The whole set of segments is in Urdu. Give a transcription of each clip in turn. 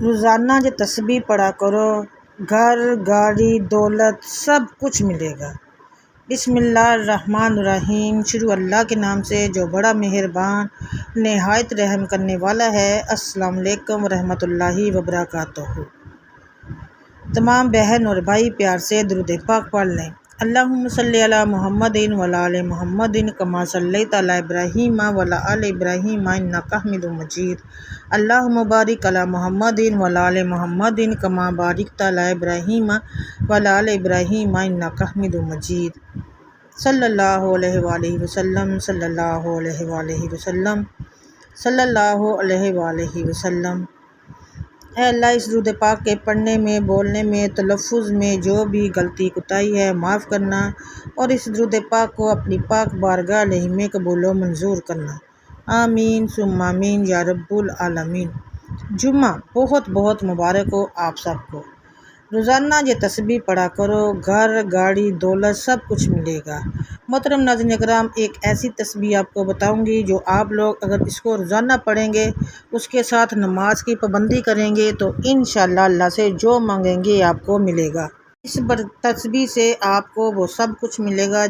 روزانہ جو تسبیح پڑھا کرو، گھر گاڑی دولت سب کچھ ملے گا۔ بسم اللہ الرحمن الرحیم۔ شروع اللہ کے نام سے جو بڑا مہربان نہایت رحم کرنے والا ہے۔ السلام علیکم ورحمۃ اللہ وبرکاتہ۔ تمام بہن اور بھائی پیار سے درود پاک پڑھ لیں۔ اللہم صلی علی محمد وعلی آل محمد کما صلیت علی ابراہیم وعلی آل ابراہیم انک حمید مجید۔ اللہم بارک علی محمد وعلی آل محمد کما بارکت علی ابراہیم وعلی آل ابراہیم انک حمید مجید۔ صلی اللہ علیہ وآلہ وسلم، صلی اللہ علیہ وآلہ وسلم، صلی اللہ علیہ وآلہ وسلم۔ اے اللہ، اس درود پاک کے پڑھنے میں، بولنے میں، تلفظ میں جو بھی غلطی کوتاہی ہے معاف کرنا، اور اس درود پاک کو اپنی پاک بارگاہ الہی میں قبول و منظور کرنا۔ آمین ثم آمین یا رب العالمین۔ جمعہ بہت بہت مبارک ہو آپ سب کو۔ روزانہ یہ تسبیح پڑھا کرو، گھر گاڑی دولت سب کچھ ملے گا۔ محترم ناظرین اکرام، ایک ایسی تسبیح آپ کو بتاؤں گی جو آپ لوگ اگر اس کو روزانہ پڑھیں گے، اس کے ساتھ نماز کی پابندی کریں گے تو انشاءاللہ اللہ سے جو مانگیں گے آپ کو ملے گا۔ اس تسبیح سے آپ کو وہ سب کچھ ملے گا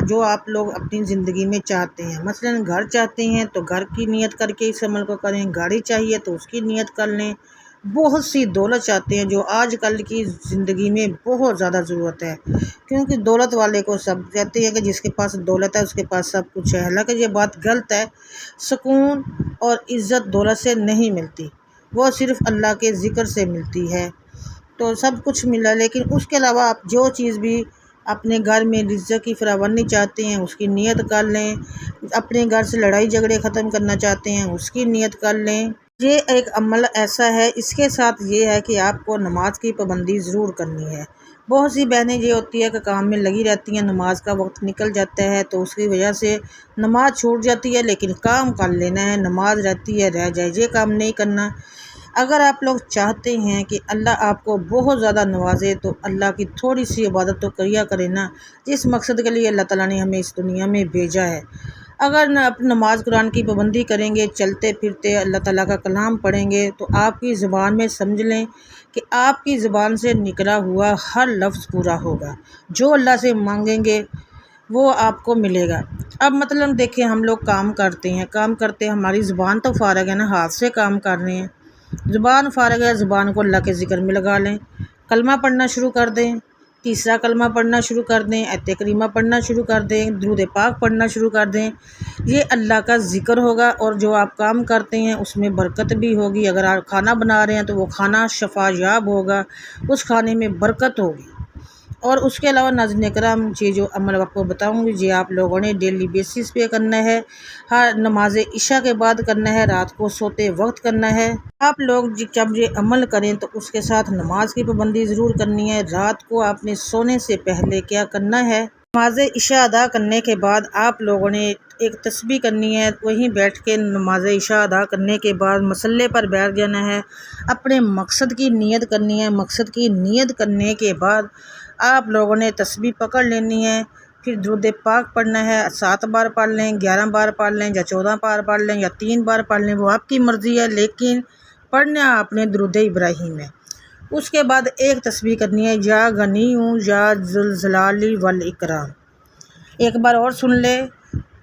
جو آپ لوگ اپنی زندگی میں چاہتے ہیں۔ مثلا گھر چاہتے ہیں تو گھر کی نیت کر کے اس عمل کو کریں، گاڑی چاہیے تو اس کی نیت کر لیں، بہت سی دولت چاہتے ہیں جو آج کل کی زندگی میں بہت زیادہ ضرورت ہے، کیونکہ دولت والے کو سب کہتے ہیں کہ جس کے پاس دولت ہے اس کے پاس سب کچھ ہے، حالانکہ یہ بات غلط ہے۔ سکون اور عزت دولت سے نہیں ملتی، وہ صرف اللہ کے ذکر سے ملتی ہے۔ تو سب کچھ ملا، لیکن اس کے علاوہ آپ جو چیز بھی اپنے گھر میں رزق کی فراوانی چاہتے ہیں اس کی نیت کر لیں، اپنے گھر سے لڑائی جھگڑے ختم کرنا چاہتے ہیں اس کی نیت کر لیں۔ یہ ایک عمل ایسا ہے، اس کے ساتھ یہ ہے کہ آپ کو نماز کی پابندی ضرور کرنی ہے۔ بہت سی بہنیں یہ ہوتی ہے کہ کام میں لگی رہتی ہیں، نماز کا وقت نکل جاتا ہے تو اس کی وجہ سے نماز چھوٹ جاتی ہے، لیکن کام کر لینا ہے، نماز رہتی ہے رہ جائے، یہ کام نہیں کرنا۔ اگر آپ لوگ چاہتے ہیں کہ اللہ آپ کو بہت زیادہ نوازے تو اللہ کی تھوڑی سی عبادت تو کیا کرے نا، جس مقصد کے لیے اللہ تعالیٰ نے ہمیں اس دنیا میں بھیجا ہے۔ اگر اپنی نماز قرآن کی پابندی کریں گے، چلتے پھرتے اللہ تعالیٰ کا کلام پڑھیں گے تو آپ کی زبان میں سمجھ لیں کہ آپ کی زبان سے نکلا ہوا ہر لفظ پورا ہوگا، جو اللہ سے مانگیں گے وہ آپ کو ملے گا۔ اب مطلب دیکھیں، ہم لوگ کام کرتے ہیں، ہماری زبان تو فارغ ہے نا، ہاتھ سے کام کر رہے ہیں، زبان فارغ ہے، زبان کو اللہ کے ذکر میں لگا لیں، کلمہ پڑھنا شروع کر دیں، تیسرا کلمہ پڑھنا شروع کر دیں، آیت کریمہ پڑھنا شروع کر دیں، درود پاک پڑھنا شروع کر دیں۔ یہ اللہ کا ذکر ہوگا، اور جو آپ کام کرتے ہیں اس میں برکت بھی ہوگی۔ اگر آپ کھانا بنا رہے ہیں تو وہ کھانا شفا یاب ہوگا، اس کھانے میں برکت ہوگی۔ اور اس کے علاوہ ناظرین کرام، یہ جو عمل آپ کو بتاؤں گی یہ آپ لوگوں نے ڈیلی بیسس پہ کرنا ہے، ہر نماز عشاء کے بعد کرنا ہے، رات کو سوتے وقت کرنا ہے۔ آپ لوگ جب یہ عمل کریں تو اس کے ساتھ نماز کی پابندی ضرور کرنی ہے۔ رات کو آپ نے سونے سے پہلے کیا کرنا ہے، نماز عشاء ادا کرنے کے بعد آپ لوگوں نے ایک تسبیح کرنی ہے، وہیں بیٹھ کے نماز عشاء ادا کرنے کے بعد مصلی پر بیٹھ جانا ہے، اپنے مقصد کی نیت کرنی ہے۔ مقصد کی نیت کرنے کے بعد آپ لوگوں نے تسبیح پکڑ لینی ہے، پھر درود پاک پڑھنا ہے، 7 بار پڑھ لیں، 11 بار پڑھ لیں، یا 14 بار پڑھ لیں، یا 3 بار پڑھ لیں، وہ آپ کی مرضی ہے، لیکن پڑھنا آپ نے درود ابراہیم ہے۔ اس کے بعد ایک تسبیح کرنی ہے، یا غنی یا ذوالجلال والاکرام۔ ایک بار اور سن لے،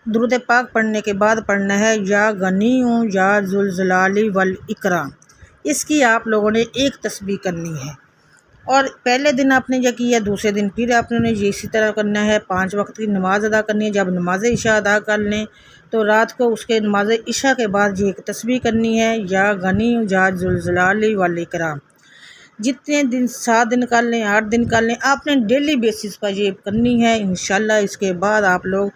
درود پاک پڑھنے کے بعد پڑھنا ہے، یا غنی یا ذوالجلال والاکرام۔ اس کی آپ لوگوں نے ایک تسبیح کرنی ہے، اور پہلے دن آپ نے یہ کیا، دوسرے دن پھر آپ نے یہ اسی طرح کرنا ہے۔ 5 وقت کی نماز ادا کرنی ہے۔ جب نماز عشاء ادا کر لیں تو رات کو اس کے نماز عشاء کے بعد یہ ایک تسبیح کرنی ہے، یا غنی یا ذوالجلال والاکرام۔ جتنے دن 7 دن کر لیں، 8 دن کر لیں، آپ نے ڈیلی بیسس پر یہ کرنی ہے انشاءاللہ۔ اس کے بعد آپ لوگ،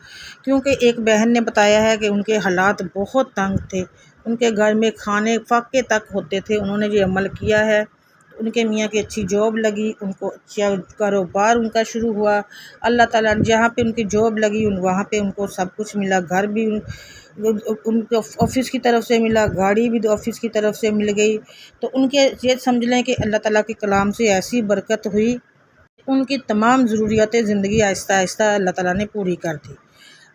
کیونکہ ایک بہن نے بتایا ہے کہ ان کے حالات بہت تنگ تھے، ان کے گھر میں کھانے فاقے تک ہوتے تھے، انہوں نے یہ عمل کیا ہے، ان کے میاں کی اچھی جاب لگی، ان کو اچھا کاروبار ان کا شروع ہوا، اللہ تعالیٰ نے جہاں پہ ان کی جاب لگی وہاں پہ ان کو سب کچھ ملا، گھر بھی ان کو آفس کی طرف سے ملا، گاڑی بھی آفس کی طرف سے مل گئی۔ تو ان کے یہ سمجھ لیں کہ اللہ تعالیٰ کے کلام سے ایسی برکت ہوئی، ان کی تمام ضروریات زندگی آہستہ آہستہ اللہ تعالیٰ نے پوری کر دی۔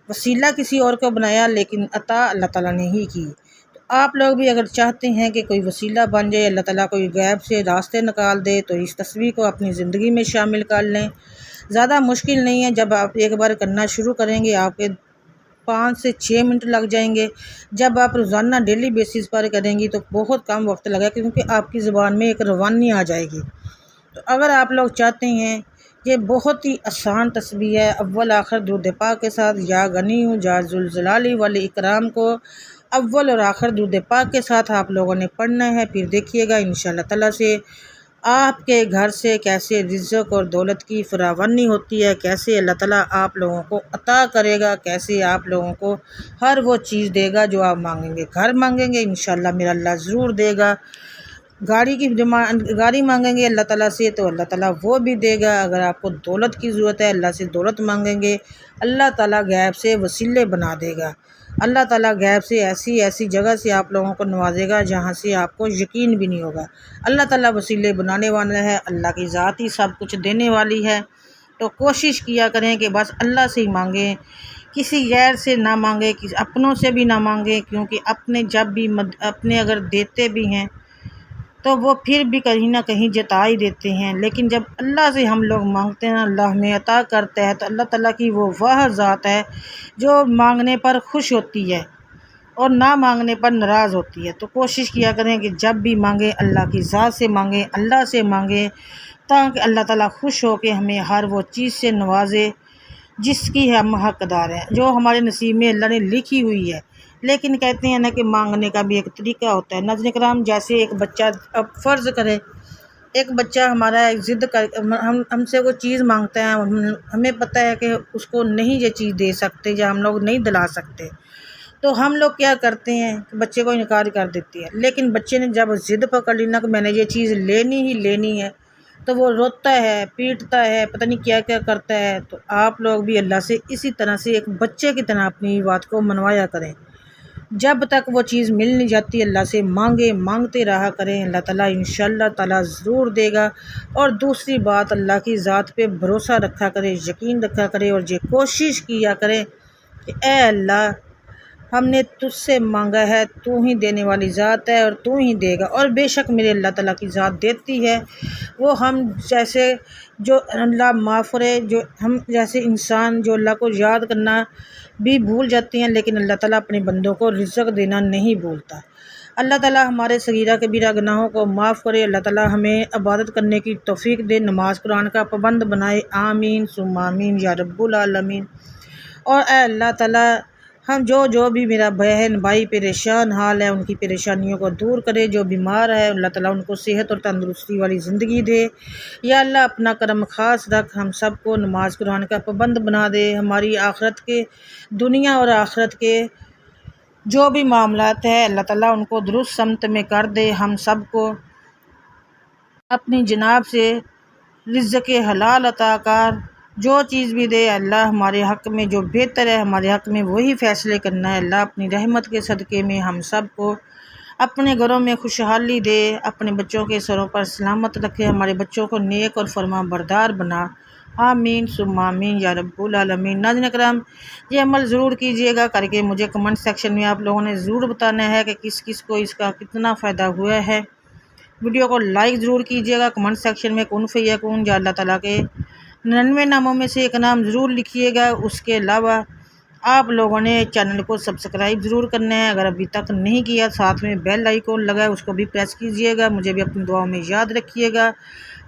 وسیلہ کسی اور کو بنایا لیکن عطا اللہ تعالیٰ نے ہی کی۔ تو آپ لوگ بھی اگر چاہتے ہیں کہ کوئی وسیلہ بن جائے، اللہ تعالیٰ کوئی غیب سے راستے نکال دے، تو اس تسبیح کو اپنی زندگی میں شامل کر لیں۔ زیادہ مشکل نہیں ہے، جب آپ ایک بار کرنا شروع کریں گے آپ کے 5 سے 6 منٹ لگ جائیں گے۔ جب آپ روزانہ ڈیلی بیسس پر کریں گی تو بہت کم وقت لگے، کیونکہ آپ کی زبان میں ایک روانی آ جائے گی۔ تو اگر آپ لوگ چاہتے ہیں، یہ بہت ہی آسان تسبیح ہے، اول آخر درود پاک کے ساتھ، یا غنی یا ذوالجلال والاکرام کو اول اور آخر درود پاک کے ساتھ آپ لوگوں نے پڑھنا ہے۔ پھر دیکھیے گا انشاءاللہ تعالیٰ سے آپ کے گھر سے کیسے رزق اور دولت کی فراوانی ہوتی ہے، کیسے اللہ تعالیٰ آپ لوگوں کو عطا کرے گا، کیسے آپ لوگوں کو ہر وہ چیز دے گا جو آپ مانگیں گے۔ گھر مانگیں گے انشاءاللہ میرا اللہ ضرور دے گا، گاڑی مانگیں گے اللہ تعالیٰ سے تو اللہ تعالیٰ وہ بھی دے گا۔ اگر آپ کو دولت کی ضرورت ہے، اللہ سے دولت مانگیں گے، اللہ تعالیٰ غیب سے وسیلے بنا دے گا۔ اللہ تعالیٰ غیب سے ایسی جگہ سے آپ لوگوں کو نوازے گا جہاں سے آپ کو یقین بھی نہیں ہوگا۔ اللہ تعالیٰ وسیلے بنانے والا ہے، اللہ کی ذات ہی سب کچھ دینے والی ہے۔ تو کوشش کیا کریں کہ بس اللہ سے ہی مانگیں، کسی غیر سے نہ مانگیں، اپنوں سے بھی نہ مانگیں، کیونکہ اپنے جب بھی اپنے اگر دیتے بھی ہیں تو وہ پھر بھی کہیں نہ کہیں جتا ہی دیتے ہیں، لیکن جب اللہ سے ہم لوگ مانگتے ہیں، اللہ ہمیں عطا کرتا ہے، تو اللہ تعالیٰ کی وہ ذات ہے جو مانگنے پر خوش ہوتی ہے اور نہ مانگنے پر ناراض ہوتی ہے۔ تو کوشش کیا کریں کہ جب بھی مانگیں اللہ کی ذات سے مانگیں، اللہ سے مانگیں، تاکہ اللہ تعالیٰ خوش ہو کے ہمیں ہر وہ چیز سے نوازے جس کی ہم حقدار ہیں، جو ہمارے نصیب میں اللہ نے لکھی ہوئی ہے۔ لیکن کہتے ہیں نا کہ مانگنے کا بھی ایک طریقہ ہوتا ہے۔ ناظرین کرام، جیسے ایک بچہ، اب فرض کرے ایک بچہ ہمارا ضد کر ہم سے وہ چیز مانگتا ہے، ہمیں پتہ ہے کہ اس کو نہیں یہ چیز دے سکتے یا ہم لوگ نہیں دلا سکتے، تو ہم لوگ کیا کرتے ہیں کہ بچے کو انکار کر دیتی ہے۔ لیکن بچے نے جب ضد پکڑ لی نا کہ میں نے یہ چیز لینی ہی لینی ہے، تو وہ روتا ہے، پیٹتا ہے، پتہ نہیں کیا کیا کرتا ہے۔ تو آپ لوگ بھی اللہ سے اسی طرح سے ایک بچے کی طرح اپنی بات کو منوایا کریں۔ جب تک وہ چیز مل نہیں جاتی اللہ سے مانگتے رہا کریں، اللہ تعالیٰ انشاءاللہ تعالیٰ ضرور دے گا۔ اور دوسری بات، اللہ کی ذات پہ بھروسہ رکھا کرے، یقین رکھا کرے، اور یہ کوشش کیا کرے کہ اے اللہ، ہم نے تجھ سے مانگا ہے، تو ہی دینے والی ذات ہے اور تو ہی دے گا، اور بے شک میرے اللہ تعالیٰ کی ذات دیتی ہے۔ وہ ہم جیسے جو اللہ معاف کرے، جو ہم جیسے انسان جو اللہ کو یاد کرنا بھی بھول جاتے ہیں، لیکن اللہ تعالیٰ اپنے بندوں کو رزق دینا نہیں بھولتا۔ اللہ تعالیٰ ہمارے صغیرہ کبیرہ گناہوں کو معاف کرے، اللہ تعالیٰ ہمیں عبادت کرنے کی توفیق دے، نماز قرآن کا پابند بنائے، آمین ثم آمین یا رب العالمین۔ اور اے اللہ تعالیٰ، ہم جو بھی میرا بہن بھائی پریشان حال ہے، ان کی پریشانیوں کو دور کرے، جو بیمار ہے اللہ تعالیٰ ان کو صحت اور تندرستی والی زندگی دے۔ یا اللہ اپنا کرم خاص رکھ، ہم سب کو نماز قرآن کا پابند بنا دے، ہماری آخرت کے، دنیا اور آخرت کے جو بھی معاملات ہیں اللہ تعالیٰ ان کو درست سمت میں کر دے، ہم سب کو اپنی جناب سے رزق حلال عطا کر، جو چیز بھی دے اللہ ہمارے حق میں جو بہتر ہے ہمارے حق میں وہی فیصلے کرنا ہے۔ اللہ اپنی رحمت کے صدقے میں ہم سب کو اپنے گھروں میں خوشحالی دے، اپنے بچوں کے سروں پر سلامت رکھے، ہمارے بچوں کو نیک اور فرما بردار بنا، آمین ثم آمین یا رب العالمین۔ ناظرین کرام، یہ عمل ضرور کیجیے گا، کر کے مجھے کمنٹ سیکشن میں آپ لوگوں نے ضرور بتانا ہے کہ کس کس کو اس کا کتنا فائدہ ہوا ہے۔ ویڈیو کو لائک ضرور کیجیے گا، کمنٹ سیکشن میں کن فیکون یا اللہ تعالیٰ کے 99 ناموں میں سے ایک نام ضرور لکھیے گا۔ اس کے علاوہ آپ لوگوں نے چینل کو سبسکرائب ضرور کرنا ہے، اگر ابھی تک نہیں کیا، ساتھ میں بیل آئیکن لگا ہے اس کو بھی پریس کیجیے گا، مجھے بھی اپنی دعاؤں میں یاد رکھیے گا۔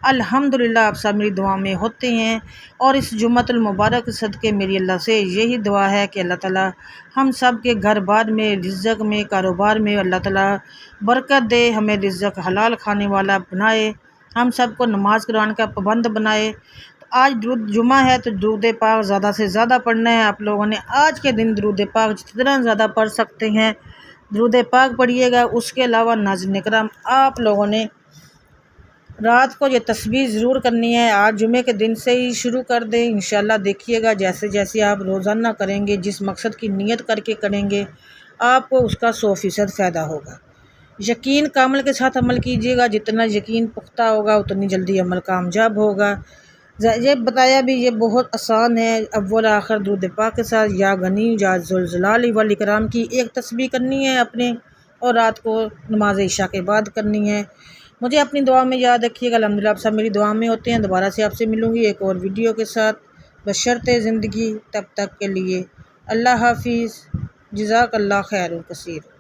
الحمدللہ آپ سب میری دعا میں ہوتے ہیں، اور اس جمعۃ المبارک صدقے میری اللہ سے یہی دعا ہے کہ اللہ تعالیٰ ہم سب کے گھر بار میں، رزق میں، کاروبار میں اللہ تعالیٰ برکت دے، ہمیں رزق حلال کھانے والا بنائے، ہم سب کو نماز قرآن کا پابند بنائے۔ آج جمعہ ہے تو درود پاک زیادہ سے زیادہ پڑھنا ہے آپ لوگوں نے، آج کے دن درود پاک جتنا زیادہ پڑھ سکتے ہیں درود پاک پڑھیے گا۔ اس کے علاوہ ناظرین کرام، آپ لوگوں نے رات کو یہ تسبیح ضرور کرنی ہے، آج جمعے کے دن سے ہی شروع کر دیں، انشاءاللہ دیکھیے گا جیسے جیسے آپ روزانہ کریں گے، جس مقصد کی نیت کر کے کریں گے آپ کو اس کا 100% فائدہ ہوگا۔ یقین کامل کے ساتھ عمل کیجیے گا، جتنا یقین پختہ ہوگا اتنی جلدی عمل کامیاب ہوگا۔ یہ بتایا بھی یہ بہت آسان ہے، اول آخر درود پاک کے ساتھ یا غنی یا ذوالجلال والاکرام کی ایک تسبیح کرنی ہے اپنے اور رات کو نماز عشاء کے بعد کرنی ہے۔ مجھے اپنی دعا میں یاد رکھیے گا۔ الحمدللہ آپ سب میری دعا میں ہوتے ہیں۔ دوبارہ سے آپ سے ملوں گی ایک اور ویڈیو کے ساتھ بشرط زندگی۔ تب تک کے لیے اللہ حافظ، جزاک اللہ خیر کثیر۔